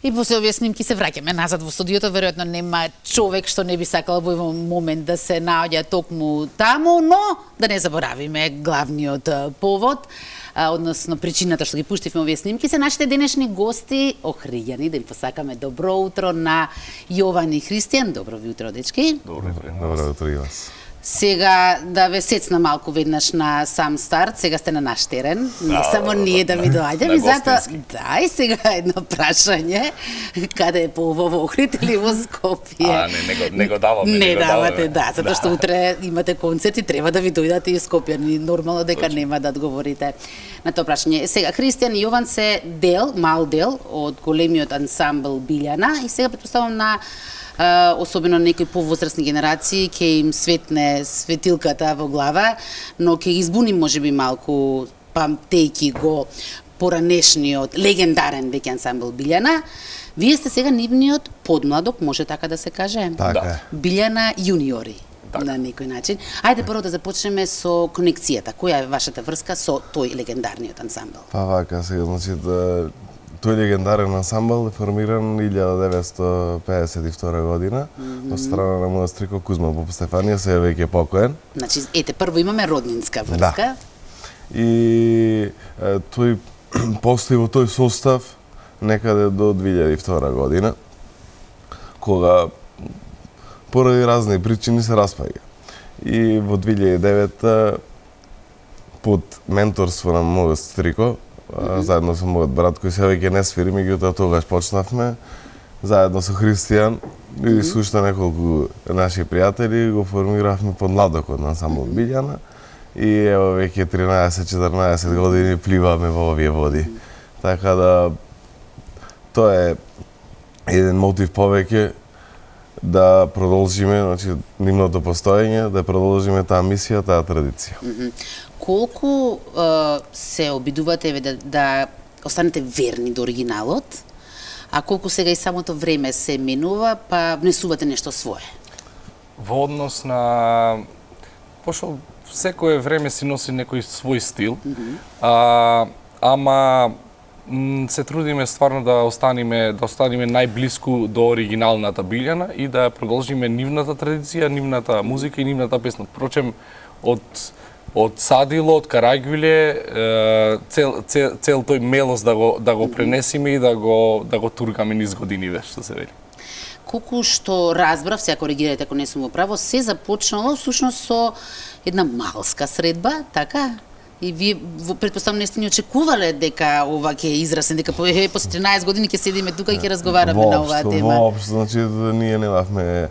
И после овие снимки се враќаме назад во студиото, веројатно нема човек што не би сакал во овој момент да се наоѓа токму таму, но да не заборавиме главниот повод, односно причината што ги пуштивме овие снимки се нашите денешни гости, охријани, да им посакаме добро утро на Јован и Христијан. Добро ви утро, дечки. Добро утро и вас. Сега да ве сецна малку веднаш на сам старт, сега сте на наш терен, не само ние да ви доаѓаме, затоа да, и сега едно прашање, каде е по во Охрид или во Скопје? Не го даваме. Не давате, да, затоа што утре имате концерт и треба да ви дојдат и Скопје, нормално дека нема да одговорите на тоа прашање. Сега Христијан и Јован се мал дел од големиот ансамбл Билјана и сега претпоставам на особено некои повозрастни генерации ќе им светне светилката во глава, но ќе ги избуни можеби малку памтејки го поранешниот легендарен веќе ансамбл Билјана. Вие сте сега нивниот подмладок, може така да се каже? Така. Билјана јуниори. На некој начин. Ајде прво да започнеме со конекцијата. Која е вашата врска со тој легендарниот ансамбл? Па вака, сега, значи, тој легендарен ансамбл е формиран 1952 година од страна на мојот стрико Кузма Попстефанија, се е веќе покоен. Значи, ете, прво имаме роднинска врска. Да. И тој постои во тој состав некаде до 2002 година, кога поради разни причини се распаѓа. И во 2009 под менторство на мојот стрико, заедно со мојот брат кој се веќе не свири, меѓутоа тогаш почнавме заедно со Христијан и со уште неколку наши пријатели го формиравме подмладокот на ансамбл Билјана и ево веќе 13-14 години пливаме во овие води. Така да тоа е еден мотив повеќе да продолжиме, значи, нивното постоење, да продолжиме таа мисија, таа традиција. Колку се обидувате да останете верни до оригиналот, а колку сега и самото време се менува, па внесувате нешто свое? Во однос на... Пошто секое време си носи некој свој стил, ама се трудиме стварно да останеме најблиску до оригиналната Билјана и да продолжиме нивната традиција, нивната музика и нивната песна. Впрочем, од Садило, од Караѓвиле, цел тој мелос да го пренесиме и да го туркаме низ годиниве, што се вели. Колку што разбрав, сега коригирајте ако не сум во право, се започнало всушност со една малска средба, така? И вие, претпоставам, не сте ни очекувале дека ова ќе израсне, дека после 13 години ќе седиме тука и ќе разговараме на оваа тема? Воопшто, значи, ние немавме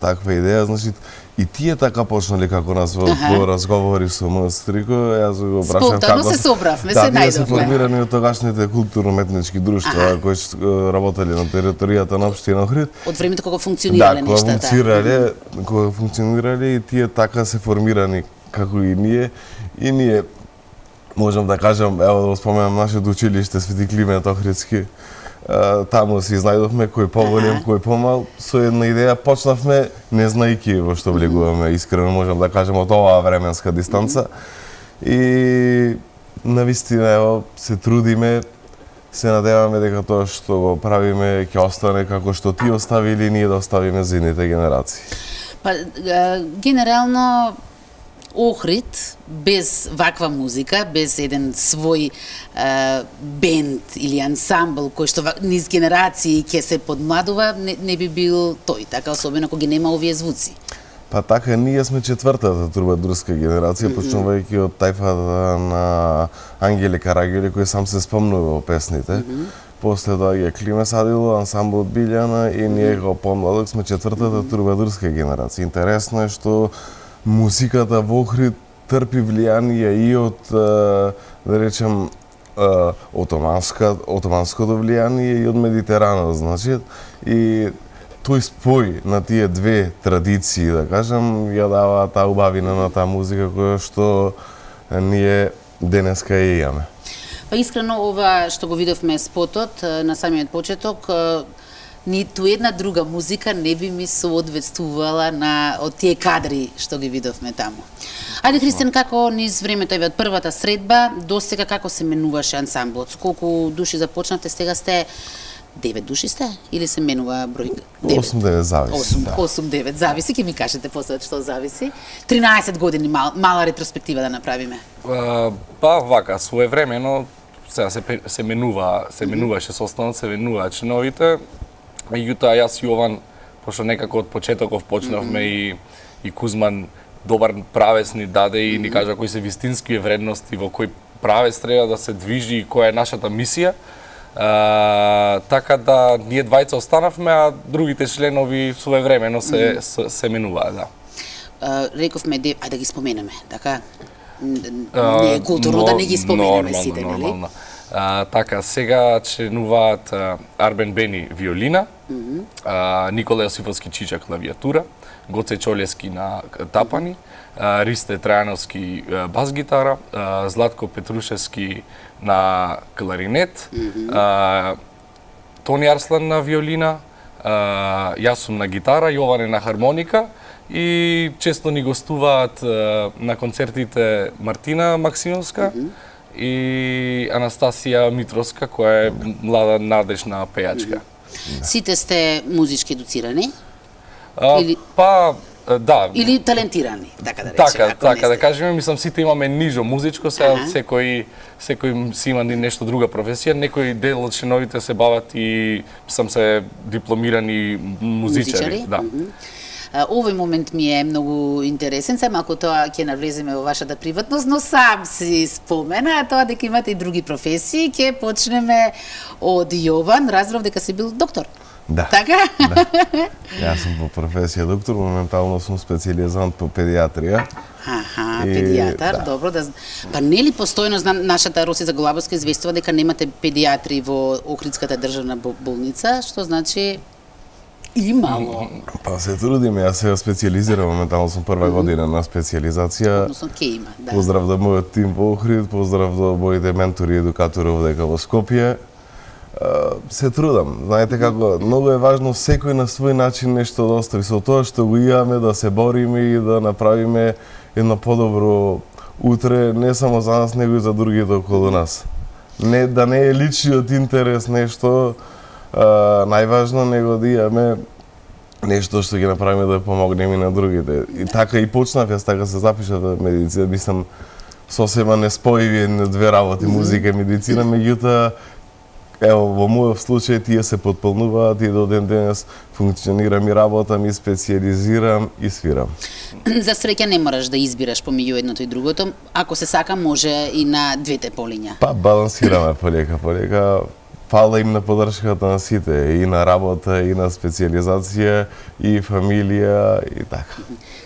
таква идеја, значи, и тие така почнале како нас во разговори со мојот стрико, јас го прашам како се собравме, се најдовме. Тие се формирани од тогашните културно-метнички друштва кои работеле на територијата на општина Охрид. Од времето кога функционирале нештата. Кога функционирале и тие така се формирани како и ние можам да кажам, ево да споменам нашето училиште Свети Климент Охридски. Таму си знајдовме кој поголем, кој помал, со една идеја почнавме не знајки во што влегуваме, искрено можам да кажем од оваа временска дистанца. И навистина ево се трудиме, се надеваме дека тоа што го правиме ќе остане како што ти остави или ние да оставиме за идните генерации. Па генерално Охрид без ваква музика, без еден свој бенд или ансамбл кој што низ генерации ќе се подмладува, не би бил тој, така, особено кога ги нема овие звуци. Па така, ние сме четвртата трубадурска генерација, почнувајќи од тајфата на Ангеле Караѓвиле, кој сам се спомнува во песните. После доаѓа Климе Садило, ансамбл Билјана и ние како помладок сме четвртата трубадурска генерација. Интересно е што музиката во Охрид трпи влијание и од, да речем, отоманското влијание и од Медитеранот, значи, и тој спој на тие две традиции, да кажам, ја дава таа убавина на таа музика која што ние денеска ја имаме. Па искрено ова што го видовме спотот на самиот почеток, ниту една друга музика не би ми соодветствувала на од тие кадри што ги видовме таму. Ајде, Христијан, како низ времето еве од првата средба до сега како се менуваше ансамблот? Со колку души започнавте? Сега сте 9 души сте или се менува бројка? 8-9 зависи. 8-9 зависи, ќе ми кажете после што зависи. 13 години мала ретроспектива да направиме. Па вака, своевремено сега се менуваше составот, се менуваа членовите. Меѓутоа јас и Јован, пошто некако од почетоков почнавме и Кузман добар правец ни даде и ни кажа кои се вистински вредности, во кој правец треба да се движи и која е нашата мисија. Така да ние двајца останавме, а другите членови своевремено се менуваа, да. Рековме, ајде да ги споменеме, така? Не е културно да не ги споменеме сите, нели? Така, сега членуваат Арбен Бени виолина, Никола Јосифовски Чича клавијатура, Гоце Чолески на тапани, Ристе Трајановски бас гитара, Златко Петрушевски на кларинет, Тони Арслан на виолина, јас сум на гитара, Јован е на хармоника и често ни гостуваат на концертите Мартина Максимовска и Анастасија Митровска, која е млада надежна пејачка. Сите сте музички едуцирани? Па, да. Или талентирани, така да речеме. Така да кажеме, мислам сите имаме нижо музичко, сега секој си има нешто друга професија, некој дел од членовите се бават и сам се дипломирани музичари. Да. Овој момент ми е многу интересен, се малку тоа ќе навлеземе во вашата приватност, но сам си спомена тоа дека имате и други професии, ќе почнеме од Јован, разбрав дека си бил доктор. Да. Така? Да. Јас сум по професија доктор, моментално сум специјализант по педиатрија. Педијатар, да. Добро да. Па нели постојано знам нашата Росица Голабовска известува дека немате педиатри во Охридската државна болница, што значи имало. Па се трудиме, јас се специјализирам, моментално сум прва година на специјализација. Односно ке има, да. Поздрав до мојот тим во Охрид, поздрав до моите ментори и едукатори овдека во Скопје. Се трудам. Знаете како, многу е важно секој на свој начин нешто да остави со тоа што го имаме, да се бориме и да направиме едно подобро утре, не само за нас, него и за другите околу нас. Да не е личниот интерес нешто најважно, него да имаме нешто што ги направиме да помогнеме на другите. И така и почнав, јас така се запишав за медицина, мислам сосема неспојиви две работи, музика и медицина, меѓутоа ево, во мојот случај тие се потполнуваат и до ден денес функционирам и работам и специјализирам и свирам. За среќа не мораш да избираш помеѓу едното и другото, ако се сака може и на двете полиња. Па балансираме полека. Фала им на поддршката на сите, и на работа, и на специјализација, и фамилија, и така.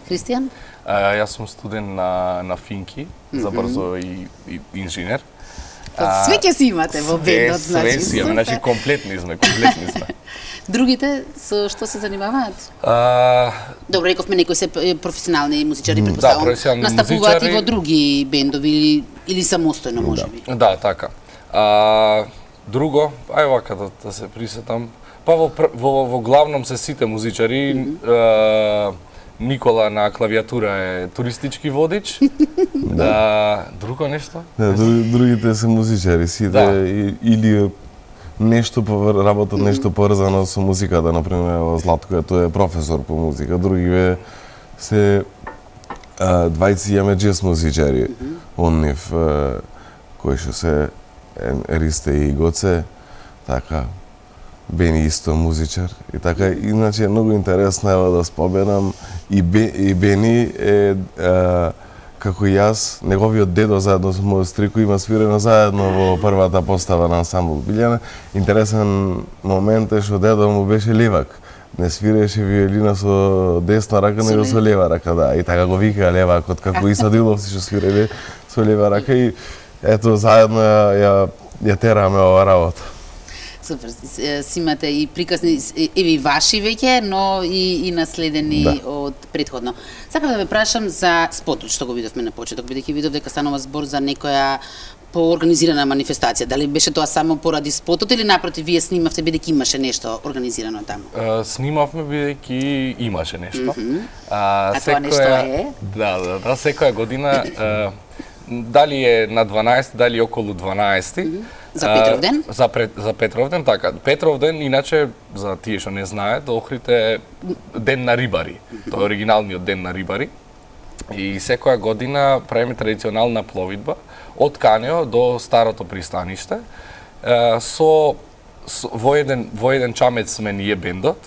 Христијан? Јас сум студент на Финки, за брзо и инженер. Све ќе си имате во бендот, значи. Све си имаме, значи комплетни сме. Другите со што се занимаваат? Добро, рековме некои се професионални музичари, претпоставувам. Настапуваат и во други бендови или самостојно, можеби. Да, така. Друго, ај вака да се присетам. Па во главном се сите музичари. Никола на клавијатура е туристички водич. Друго нешто? Да, другите се музичари, сите или нешто работат нешто поврзано со музиката, например Златко тој е професор по музика, други се двајци имаме джез музичари, оннив кои што се Ристе и Гоце, така Бени исто музичар и така, иначе е многу интересно ево да споменам и Бени е како јас, неговиот дедо заедно со мојот стрико има свирено заедно во првата постава на ансамбл Билјана. Интересен момент е што дедо му беше левак. Не свиреше виолина со десна рака, него со лева рака, да. И така го викаа левакот, како и Садиловци што свиреле со лева рака и ето заедно ја тераме ова работа. Супер, си имате и приказни, и ваши веќе, но и наследени од претходно. Сакам да ве прашам за спотот што го видовме на почеток, бидејќи видов дека станува збор за некоја поорганизирана манифестација? Дали беше тоа само поради спотот или напротив вие снимавте бидејќи имаше нешто организирано таму? Снимавме бидејќи имаше нешто. тоа нешто е? Да, секоја година дали е на 12, дали околу 12. За Петровден? За Петровден, така. Петровден, иначе, за тие што не знаат, Охрид е ден на рибари. Тоа е оригиналниот ден на рибари. И секоја година правиме традиционална пловидба од Канео до старото пристаниште. Во еден чамец сме ние бендот.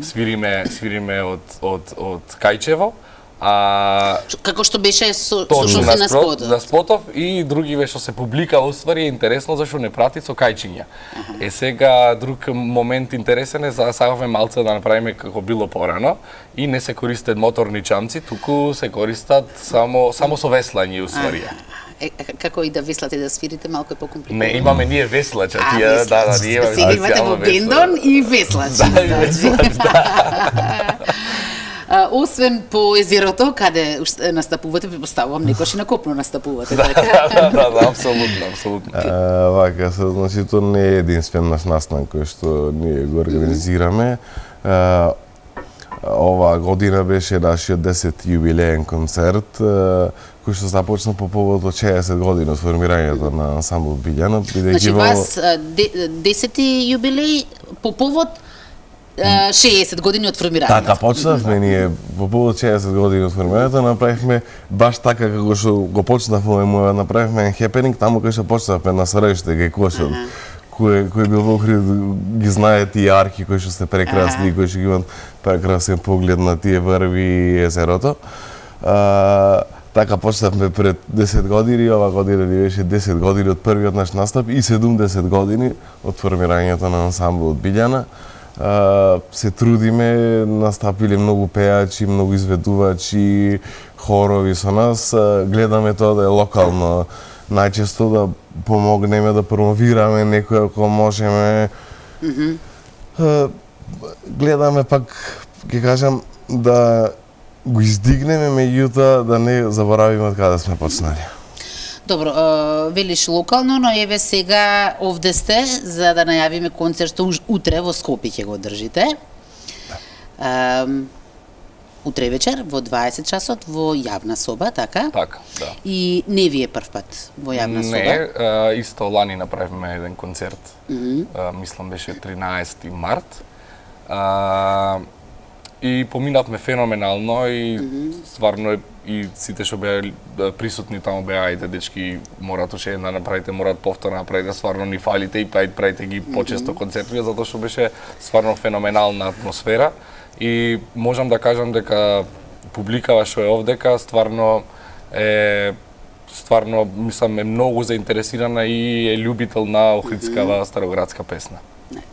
Свириме од Кајчево. Како што беше со точно на спотот. На спотов и другиве што се публика уствари е интересно зашто не прати со кајчиња. Сега друг момент интересен е сакавме малце да направиме како било порано и не се користат моторни чамци, туку се користат само со веслање уствари. Како и да веслате да свирите, малку е покомпликувано. Не, имаме ние веслача, ние имаме. Сега имате во бендон и веслач. Освен по езерото, каде настапувате, предпоставувам, некојаш и на копно настапувате, така? Да, апсолутно. Вака, значи, тоа не е единствен наш настан кој што ние го организираме. Оваа година беше нашиот 10 јубилеен концерт, кој што започна по повод од 60 години од формирањето на ансамбл Билјана. Значи, вас 10 јубилеј по повод 60 години од формирањето. Така почнавме ние по повод 60 години од формирањето, направивме баш така како што го почнавме, направивме хепенинг таму кај што почнавме на Сарајште кај Кошот. Кој бил во Охрид ги знае тие арки кои што се прекрасни, кои што ги имаат прекрасен поглед на тие врви и езерото. Така почнавме пред 10 години, ова година ни беше 10 години од првиот наш настап и 70 години од формирањето на ансамблот Билјана. Се трудиме, настапиле многу пеачи, многу изведувачи, хорови со нас. Гледаме тоа да е локално, најчесто да помогнеме да промовираме некој ако можеме. Гледаме пак, ќе кажам, да го издигнеме, меѓутоа да не заборавиме од каде сме почнали. Добро, велиш локално, но еве сега овде сте за да најавиме концерт што утре во Скопје ќе го држите. Утре вечер во 20 часот во јавна соба, така? Така, да. И не ви е прв пат во јавна соба? Не, исто лани направивме еден концерт. Мислам беше 13 март. И поминавме феноменално и стварно и сите што беа присутни таму беа ајде дечки морат уште една направите, морат повторно направите, стварно ни фалите и правите ги почесто концертови затоа што беше стварно феноменална атмосфера и можам да кажам дека публикава што е овдека стварно мислам е многу заинтересирана и е љубител на охридскава староградска песна.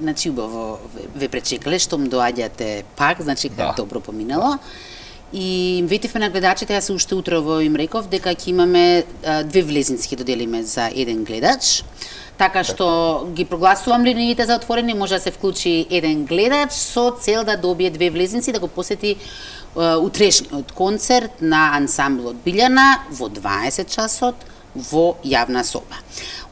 Значи, убаво ве пречекале, штом доаѓате пак, значи како добро поминало. И ветивме на гледачите, јас уште утрово им реков дека ќе имаме 2 влезници ќе доделиме за еден гледач. Така што ги прогласувам линиите за отворени, може да се вклучи еден гледач со цел да добие 2 влезници да го посети утрешниот концерт на ансамблот Билјана во 20 часот во јавна соба.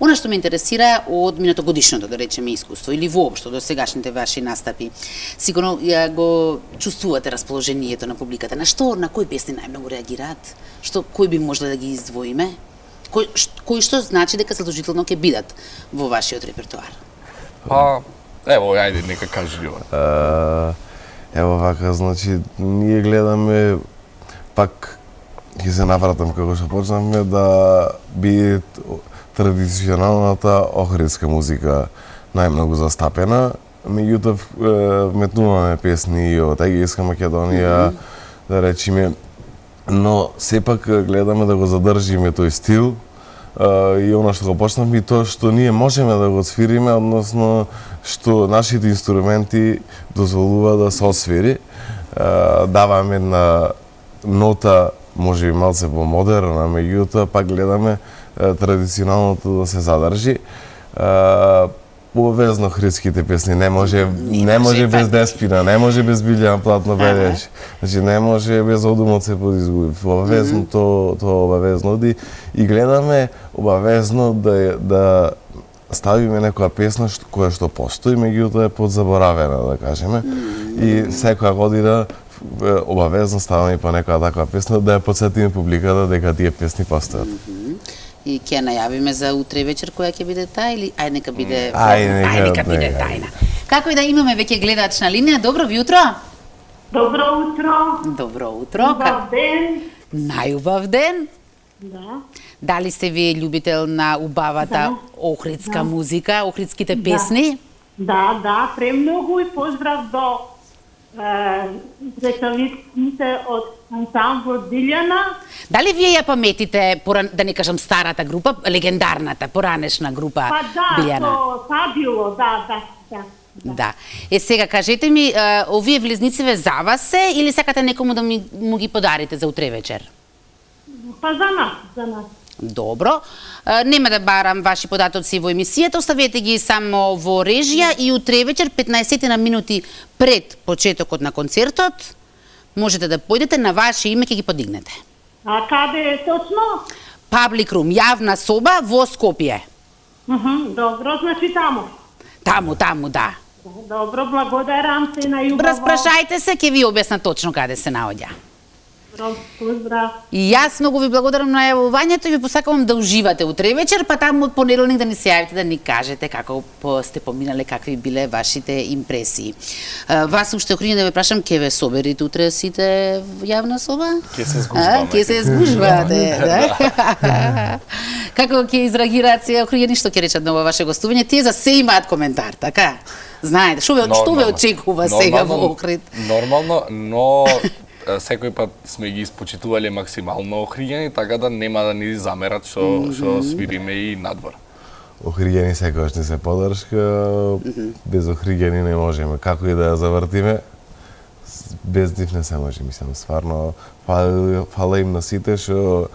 Она што ме интересира од минатогодишното, да речеме, искуство или воопшто до сегашните ваши настапи, сигурно ја го чувствувате расположението на публиката. На кои песни најмногу реагираат? Кои би можеле да ги издвоиме? Кои што значи дека задолжително ќе бидат во вашиот репертоар? Ево, ајде, нека кажи ова. Ево вака, значи, ние гледаме пак ќе се навратам како што почнавме да биде традиционалната охридска музика најмногу застапена. Меѓутоа метнуваме песни од Егејска Македонија, да речеме, но сепак гледаме да го задржиме тој стил и она што го почнавме и тоа што ние можеме да го свириме, односно што нашите инструменти дозволува да се освири. Даваме една нота може и малце по-модерна, меѓутоа пак гледаме традиционалното да се задржи. обавезно христските песни, не може без Деспина, не може без Билјан Платно-Белеч, значи не може без Одумот се подизгуби. Обавезно тоа обавезно и гледаме обавезно да ставиме некоја песна која што постои, меѓутоа е подзаборавена, да кажеме. И секоја година обавезно ставаме по некоја таква песна да ја потсетиме публиката дека тие песни постојат. И ќе најавиме за утре вечер која ќе биде таа или нека биде нека биде тајна. Како и да имаме веќе гледач на линија, добро утро. Добро утро. Добро утро. Убав ден. Најубав ден. Да. Дали сте вие љубител на убавата охридска музика, охридските песни? Да, премногу и поздрав до представителите од ансамблот Билјана. Дали вие ја паметите, да не кажам старата група, легендарната, поранешна група Билјана? Со Фабило, да. Да. Сега кажете ми, овие влезнициве за вас се или сакате некому да му ги подарите за утре вечер? Па за нас. Добро. Нема да барам ваши податоци во емисијата, оставете ги само во режија и утре вечер 15 на минути пред почетокот на концертот можете да појдете на ваше име ќе ги подигнете. А каде е точно? Public Room, јавна соба во Скопје. Добро, значи таму. Таму, да. Добро, благодарам се на љубаво. Распрашајте се, ќе ви објасна точно каде се наоѓа. Поздрав. И јас многу ви благодарам на јавувањето и ви посакувам да уживате утре вечер, па таму од понеделник да ни се јавите да ни кажете како сте поминале, какви биле вашите импресии. Вас уште охридно да ве прашам, ќе ве соберите утре сите во јавна соба? Ќе се згужваме. Ќе се згужвате, да? Како ќе изреагираат се охријани, што ќе речат на ова ваше гостување? Тие за се имаат коментар, така? Знаете, што ве очекува сега во Охрид? Нормално, но секој пат сме ги испочитувале максимално охријани, така да нема да ни замерат што свириме и надвор. Охријани секогаш не се подршка, без охријани не можеме. Како и да ја завртиме, без нив не се може, мислам, стварно, фала им на сите што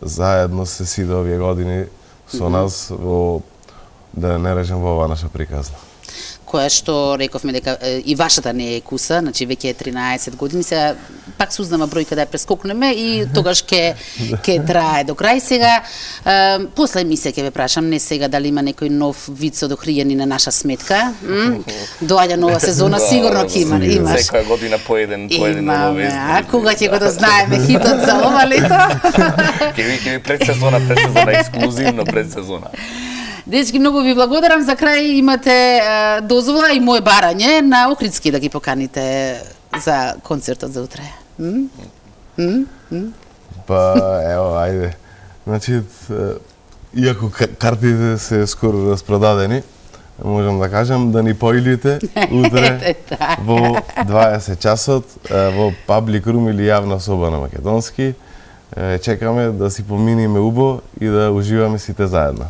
заедно се сиде овие години со нас во, да не речем, во ова наша приказна. Која што рековме дека и вашата не е куса, значи веќе е 13 години, сега пак сузнава бројка да ја прескокнеме и тогаш ќе трае до крај. Сега, после емисија ќе ве прашам, не сега дали има некој нов виц од охријани на наша сметка. Доаѓа нова сезона, сигурно ќе има. Имаш. Секоја година по еден ново вест. А кога ќе го дознаеме хитот за ова лето? Ќе ви предсезона, ексклузивно предсезона. Дечки, многу ви благодарам. За крај имате дозвола и моје барање на Охридски да ги поканите за концертот за утре. Па, ево, ајде. Значи, иако картите се скоро распродадени, можам да кажам да ни поилите утре во 20 часот во Public Room или јавна соба на македонски. Чекаме да си поминиме убо и да уживаме сите заедно.